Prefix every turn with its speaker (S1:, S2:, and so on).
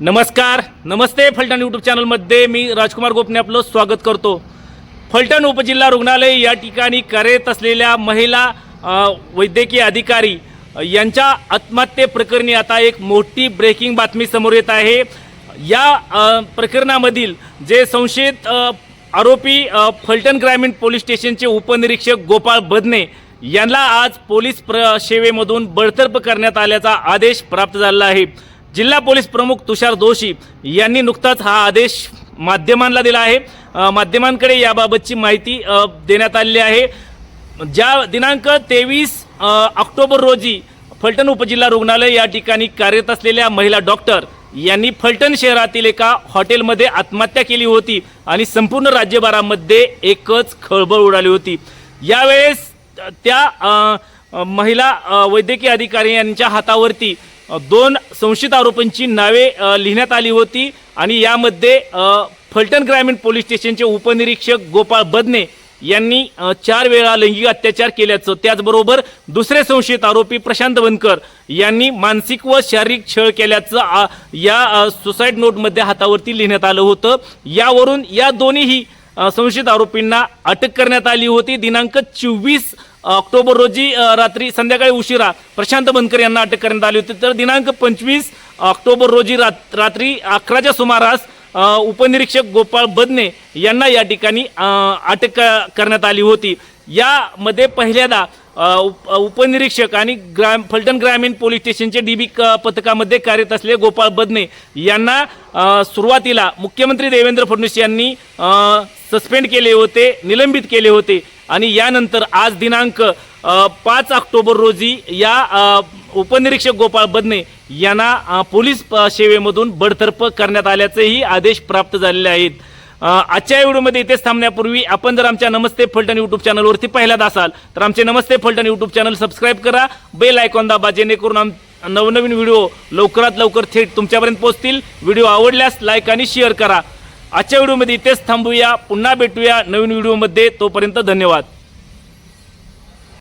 S1: नमस्कार, नमस्ते. फलटण यूट्यूब चॅनलमध्ये मी राजकुमार गोपने आपलं स्वागत करतो. फलटण उपजिल्हा रुग्णालय या ठिकाणी कार्यरत असलेल्या महिला वैद्यकीय अधिकारी यांच्या आत्महत्येप्रकरणी आता एक मोठी ब्रेकिंग बातमी समोर येत आहे. या प्रकरणामधील जे संशयित आरोपी फलटण ग्रामीण पोलीस स्टेशनचे उपनिरीक्षक गोपाळ बदने यांना आज पोलीस सेवेमधून बडतर्फ करण्यात आल्याचा आदेश प्राप्त झाला आहे. जिल्हा पोलीस प्रमुख तुषार दोशी यांनी नुकताच हा आदेश माध्यमांना दिला आहे. माध्यमांकडे याबाबतची माहिती देण्यात आली आहे. ज्या दिनांक 23 ऑक्टोबर रोजी फलटण उपजिल्हा रुग्णालय या ठिकाणी कार्यरत असलेल्या महिला डॉक्टर यांनी फलटण शहरातील एका हॉटेलमध्ये आत्महत्या केली होती आणि संपूर्ण राज्यभरामध्ये एकच खळबळ उडाली होती. यावेळेस त्या महिला वैद्यकीय अधिकारी यांच्या हातावरती 2 संशयित आरोपींची नावे लिहिण्यात आली होती आणि यामध्ये फलटण ग्रामीण पोलीस स्टेशनचे उपनिरीक्षक गोपाळ बदने यांनी 4 वेळा लैंगिक अत्याचार केल्याचं, त्याचबरोबर दुसरे संशयित आरोपी प्रशांत बनकर यांनी मानसिक व शारीरिक छळ केल्याचं या सुसाईड नोटमध्ये हातावरती लिहिण्यात आलं होतं. यावरून या दोन्ही संशयित आरोपींना अटक करण्यात आली होती. दिनांक 24 ऑक्टोबर रोजी रात्री संध्याकाळी उशिरा प्रशांत बनकर यांना अटक करण्यात आली होती. तर दिनांक 25 ऑक्टोबर रोजी रात्री 11च्या सुमारास उपनिरीक्षक गोपाळ बदने यांना या ठिकाणी अटक करण्यात आली होती. यामध्ये पहिल्यांदा उपनिरीक्षक आणि फलटण ग्रामीण पोलीस स्टेशनचे डीबी पथकामध्ये कार्यरत असलेले गोपाळ बदने यांना सुरुवातीला मुख्यमंत्री देवेंद्र फडणवीस यांनी सस्पेंड केले होते, निलंबित केले होते आणि यानंतर आज दिनांक 5 ऑक्टोबर रोजी या उपनिरीक्षक गोपाळ बदने यांना पोलीस सेवेमधून बडतर्फ करण्यात आल्याचेही आदेश प्राप्त झालेले आहेत. आजच्या व्हिडिओमध्ये इथेच थांबण्यापूर्वी आपण जर आमच्या नमस्ते फलटण यूट्यूब चॅनलवरती पहिल्यांदा असाल तर आमचे नमस्ते फलटण यूट्यूब चॅनल सबस्क्राईब करा, बेल आयकॉन दाबा, जेणेकरून नवनवीन व्हिडिओ लवकरात लवकर थेट तुमच्यापर्यंत पोहोचतील. व्हिडिओ आवडल्यास लाईक आणि शेअर करा. आजच्या व्हिडिओमध्ये इथेच थांबूया. पुन्हा भेटूया नवीन व्हिडिओमध्ये. तोपर्यंत धन्यवाद.